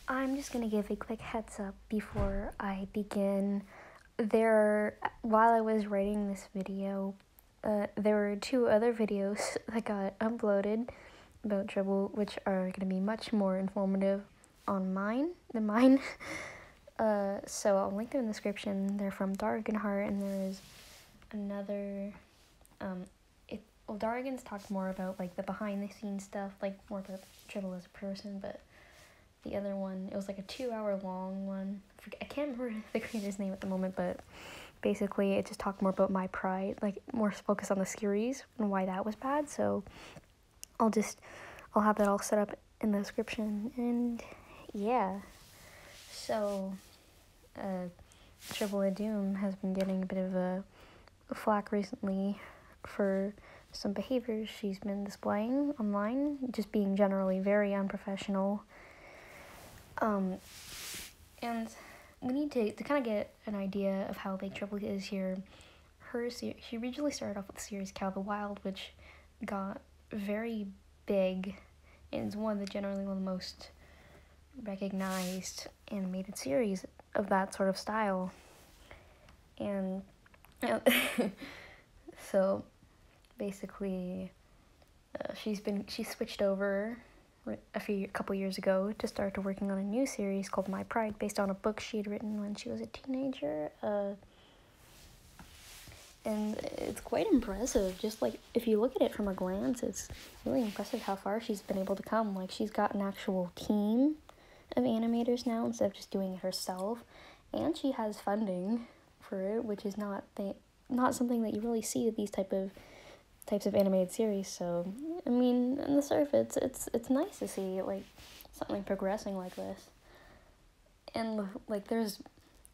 I'm just gonna give a quick heads up before I begin. While I was writing this video, there were 2 other videos that got uploaded about Tribble, which are gonna be much more informative than mine. So I'll link them in the description. They're from Darganheart, and there is another, Dargan's talked more about, like, the behind-the-scenes stuff, like, more about Tribble as a person, but the other one, it was like a 2-hour long one. I can't remember the creator's name at the moment, but basically it just talked more about My Pride, like more focused on the series and why that was bad. So I'll have that all set up in the description. And yeah, so Tribbleofdoom has been getting a bit of a flack recently for some behaviors she's been displaying online, just being generally very unprofessional. And we need to kind of get an idea of how big Tribble is here. She originally started off with the series Cow the Wild, which got very big, and is one of the most recognized animated series of that sort of style. And so basically, she switched over a couple years ago to start working on a new series called My Pride, based on a book she had written when she was a teenager. And it's quite impressive. Just like, if you look at it from a glance, it's really impressive how far she's been able to come. Like, she's got an actual team of animators now instead of just doing it herself, and she has funding for it, which is not something that you really see with these types of animated series. So I mean, on the surface, it's nice to see like something progressing like this. And like, there's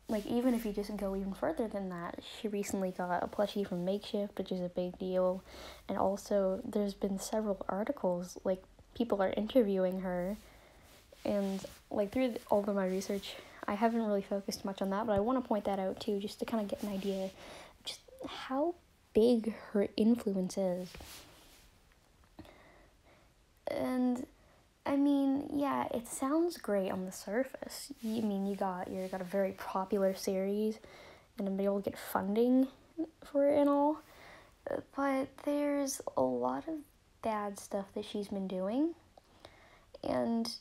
like, even if you just go even further than that, she recently got a plushie from Makeshift, which is a big deal. And also there's been several articles, like people are interviewing her, and like through all of my research, I haven't really focused much on that, but I want to point that out too, just to kind of get an idea of just how big her influence is. And I mean, yeah, it sounds great on the surface. You got a very popular series and to be able to get funding for it and all, but there's a lot of bad stuff that she's been doing, and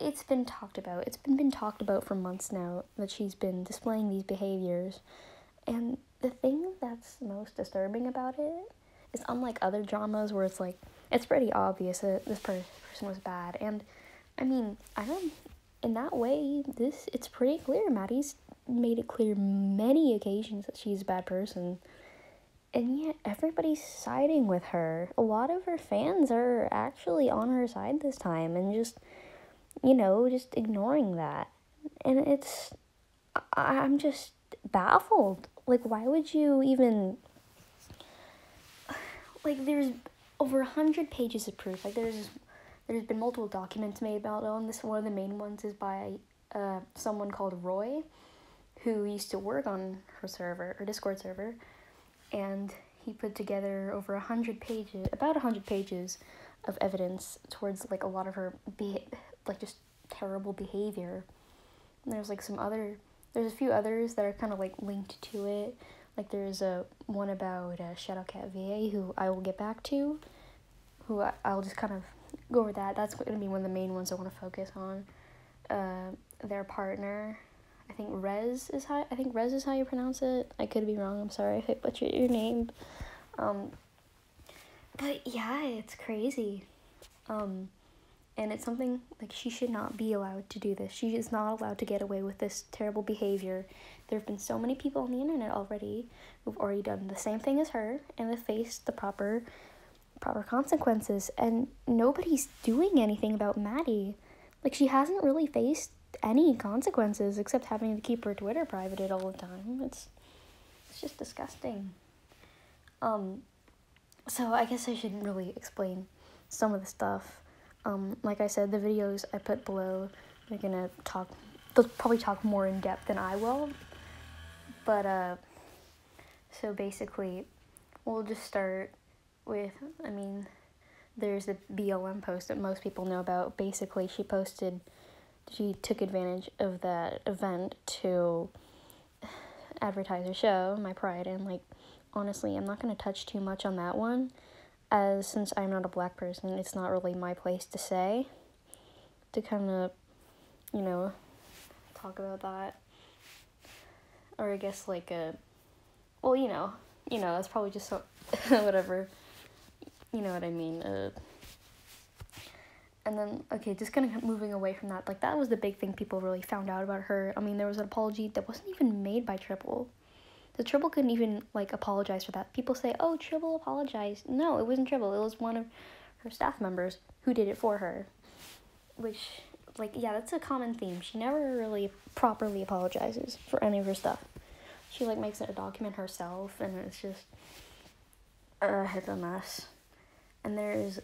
it's been talked about. It's been talked about for months now that she's been displaying these behaviors. And the thing that's most disturbing about it is, unlike other dramas where it's like, it's pretty obvious that this person was bad. And I mean, in that way, it's pretty clear. Maddie's made it clear many occasions that she's a bad person. And yet everybody's siding with her. A lot of her fans are actually on her side this time and just ignoring that. And I'm just baffled. Like, why would you even, like, there's over 100 pages of proof. Like, there's been multiple documents made about it on this. One of the main ones is by someone called Roy, who used to work on her Discord server, and he put together over 100 pages of evidence towards, like, a lot of her just terrible behavior. And there's a few others that are kind of like linked to it. Like, there's one about Shadowcat VA, who I will get back to, who I'll just kind of go over that. That's going to be one of the main ones I want to focus on. Their partner, I think Rez is how you pronounce it. I could be wrong. I'm sorry if I butchered your name. But yeah, it's crazy. And it's something, like, she should not be allowed to do this. She is not allowed to get away with this terrible behavior. There have been so many people on the internet already who've already done the same thing as her and have faced the proper consequences, and nobody's doing anything about Maddie. Like, she hasn't really faced any consequences except having to keep her Twitter privated all the time. It's just disgusting. So I guess I shouldn't really explain some of the stuff. Like I said, the videos I put below, they'll probably talk more in depth than I will. But, so basically, we'll just start with, there's the BLM post that most people know about. Basically, she posted she took advantage of that event to advertise her show, My Pride, and, like, honestly, I'm not going to touch too much on that one, as since I'm not a black person, it's not really my place to say, to kind of, you know, talk about that, or I guess, like, well, you know, that's probably just so, whatever, you know what I mean, and then, okay, just kind of moving away from that, like, that was the big thing people really found out about her. I mean, there was an apology that wasn't even made by Tribble. The Tribble couldn't even, like, apologize for that. People say, oh, Tribble apologized. No, it wasn't Tribble. It was one of her staff members who did it for her. Which, like, yeah, that's a common theme. She never really properly apologizes for any of her stuff. She, like, makes it a document herself, and it's just, it's a mess. And there's,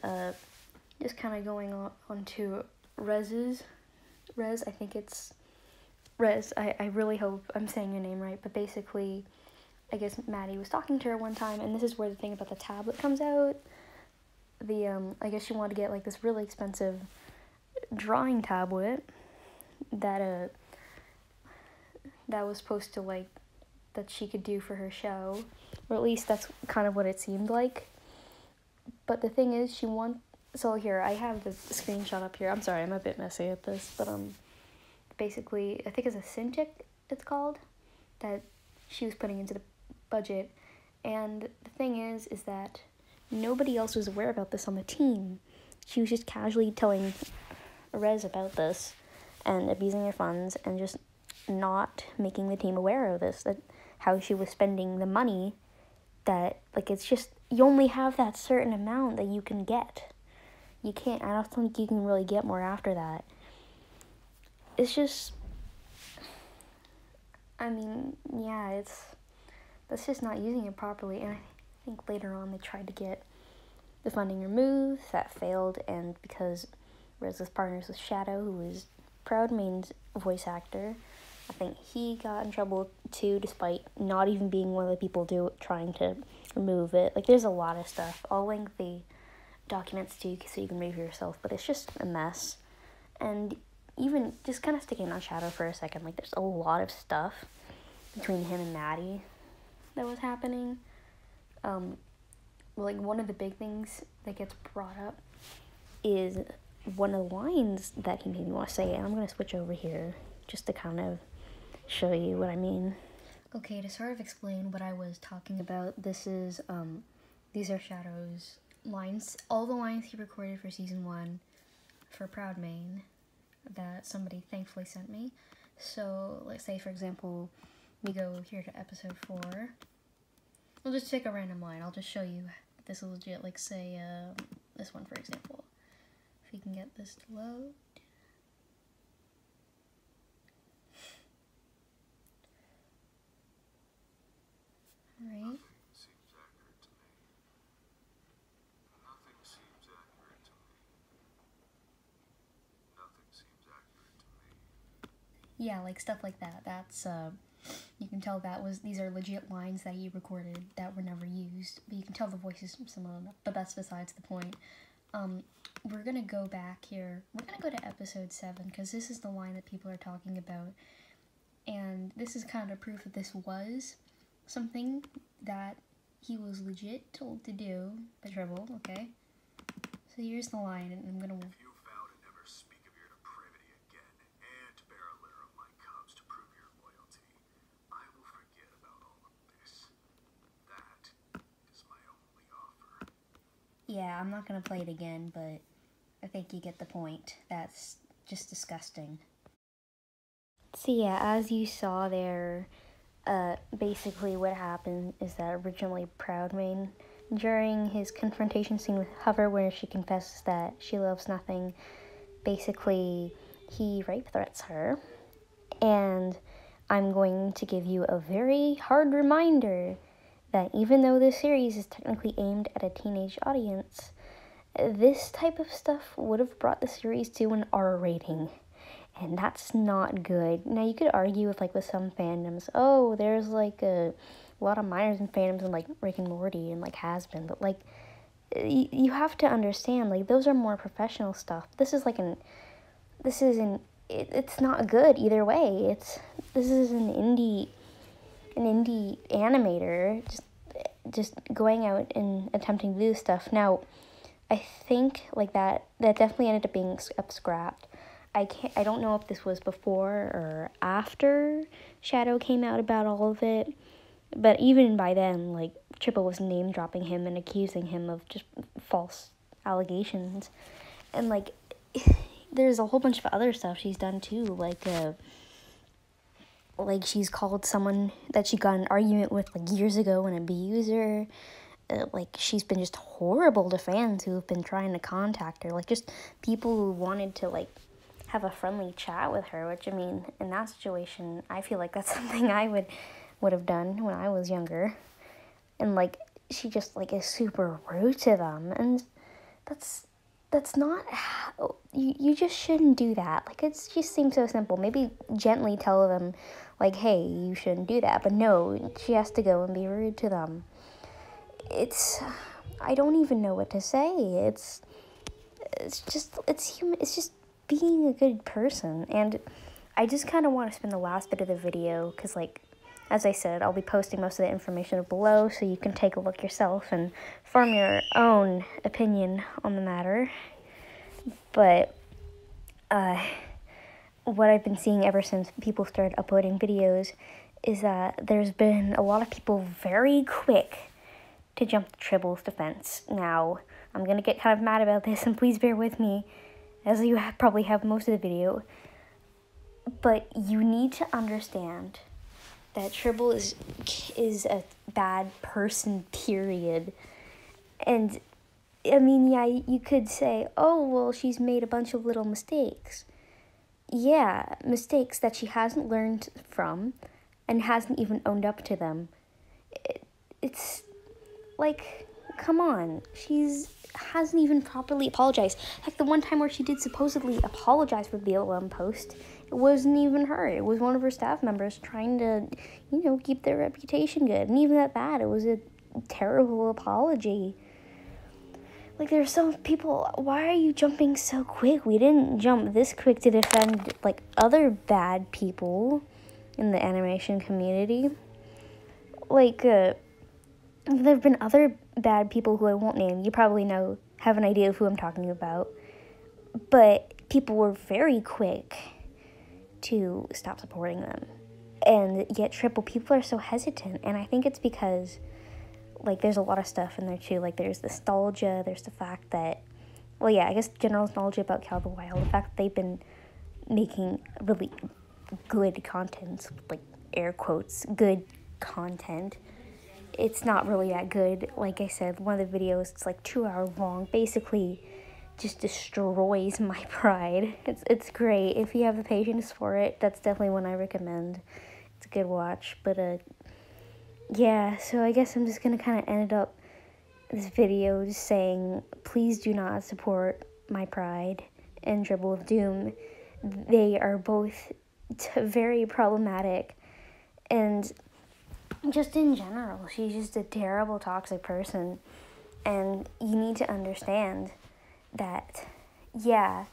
just kind of going on to Rez, I think it's Rez, I really hope I'm saying your name right, but basically, I guess Maddie was talking to her one time, and this is where the thing about the tablet comes out. I guess she wanted to get, like, this really expensive drawing tablet that was supposed to, like, that she could do for her show, or at least that's kind of what it seemed like. But the thing is, so here, I have the screenshot up here. I'm sorry, I'm a bit messy at this, but, basically, I think it's a Cintiq, it's called, that she was putting into the budget, and the thing is that nobody else was aware about this on the team. She was just casually telling Rez about this, and abusing their funds, and just not making the team aware of this, that how she was spending the money, that, like, it's just, you only have that certain amount that you can get. You can't, I don't think you can really get more after that. It's just, I mean, yeah, that's just not using it properly, and I think later on they tried to get the funding removed, that failed, and because Rez's partners with Shadow, who is Proud Main's voice actor, I think he got in trouble too, despite not even being one of the people trying to remove it. Like, there's a lot of stuff. I'll link the documents to you so you can read for yourself, but it's just a mess. And even just kind of sticking on Shadow for a second, like, there's a lot of stuff between him and Maddie that was happening. Like, one of the big things that gets brought up is one of the lines that he made me want to say, and I'm going to switch over here just to kind of show you what I mean. Okay, to sort of explain what I was talking about, these are Shadow's lines, all the lines he recorded for season 1 for Proud Main that somebody thankfully sent me. So, let's say, for example, we go here to episode 4. We'll just take a random line. I'll just show you this is legit, like, say, this one, for example. If we can get this to load. Alright. Yeah, like, stuff like that. That's, you can tell these are legit lines that he recorded that were never used. But you can tell the voices from some of them, but that's besides the point. We're gonna go back here. We're gonna go to episode 7, because this is the line that people are talking about. And this is kind of proof that this was something that he was legit told to do by Tribble, okay? So here's the line, and I'm gonna... If you vow to never speak of your depravity again, and bear a litter of my cubs to prove your loyalty, I will forget about all of this. That is my only offer. Yeah, I'm not gonna play it again, but I think you get the point. That's just disgusting. So yeah, as you saw there, basically what happened is that originally Proud Main, during his confrontation scene with Hover, where she confesses that she loves nothing, basically he rape threats her. And I'm going to give you a very hard reminder that even though this series is technically aimed at a teenage audience, this type of stuff would have brought the series to an R rating. And that's not good. Now, you could argue with some fandoms, oh, there's, like, a lot of minors in fandoms and, like, Rick and Morty and, like, Has-Been. But, like, you have to understand, like, those are more professional stuff. This is, like, this is an it's not good either way. This is an indie animator just going out and attempting to do stuff. Now, I think like that definitely ended up being scrapped. I don't know if this was before or after Shadow came out about all of it, but even by then, like, Tribble was name dropping him and accusing him of just false allegations, and like there's a whole bunch of other stuff she's done too, like she's called someone that she got in an argument with like years ago an abuser. Like, she's been just horrible to fans who have been trying to contact her, like just people who wanted to like have a friendly chat with her, which, I mean, in that situation, I feel like that's something I would have done when I was younger. And like, she just like is super rude to them, and that's not how, you just shouldn't do that. Like, it just seems so simple. Maybe gently tell them like, hey, you shouldn't do that, but no, she has to go and be rude to them. I don't even know what to say. It's human. It's just being a good person. And I just kind of want to spend the last bit of the video, because, like, as I said, I'll be posting most of the information below so you can take a look yourself and form your own opinion on the matter. But what I've been seeing ever since people started uploading videos is that there's been a lot of people very quick to jump to Tribble's defense. Now, I'm going to get kind of mad about this, and please bear with me, as you probably have most of the video. But you need to understand that Tribble is a bad person, period. And, I mean, yeah, you could say, oh, well, she's made a bunch of little mistakes. Yeah, mistakes that she hasn't learned from and hasn't even owned up to them. It's like, come on, hasn't even properly apologized. Like, the one time where she did supposedly apologize for the BLM post, it wasn't even her. It was one of her staff members trying to, keep their reputation good. And even at that, it was a terrible apology. Like, there's some people, why are you jumping so quick? We didn't jump this quick to defend, like, other bad people in the animation community. Like, there have been other bad people who I won't name. You probably have an idea of who I'm talking about. But people were very quick to stop supporting them. And yet people are so hesitant. And I think it's because, like, there's a lot of stuff in there too. Like, there's nostalgia. There's the fact that, well, yeah, I guess general nostalgia about Cal the Wild. The fact that they've been making really good content, like, air quotes, good content. It's not really that good. Like I said, one of the videos, it's like 2 hours long, basically just destroys my pride. It's great. If you have the patience for it, that's definitely one I recommend. It's a good watch. But yeah, so I guess I'm just gonna kind of end up this video just saying, please do not support My Pride and Tribble of Doom. They are both very problematic, and just in general, she's just a terrible, toxic person. And you need to understand that, yeah,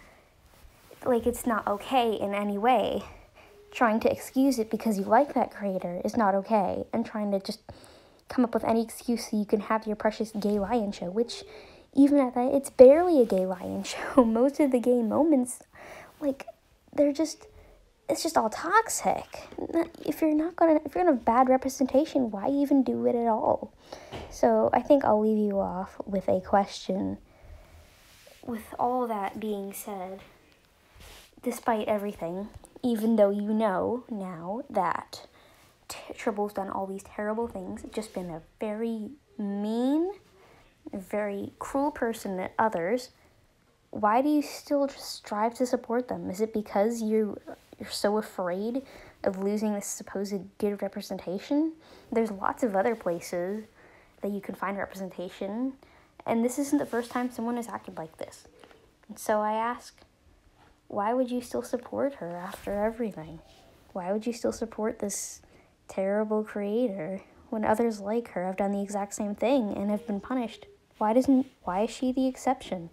like, it's not okay in any way. Trying to excuse it because you like that creator is not okay. And trying to just come up with any excuse so you can have your precious gay lion show, which, even at that, it's barely a gay lion show. Most of the gay moments, like, it's just all toxic. If you're gonna have bad representation, why even do it at all? So I think I'll leave you off with a question. With all that being said, despite everything, even though you know now that Tribble's done all these terrible things, just been a very mean, very cruel person to others, why do you still just strive to support them? Is it because you're so afraid of losing this supposed good representation? There's lots of other places that you can find representation, and this isn't the first time someone has acted like this. And so I ask, why would you still support her after everything? Why would you still support this terrible creator when others like her have done the exact same thing and have been punished? Why is she the exception?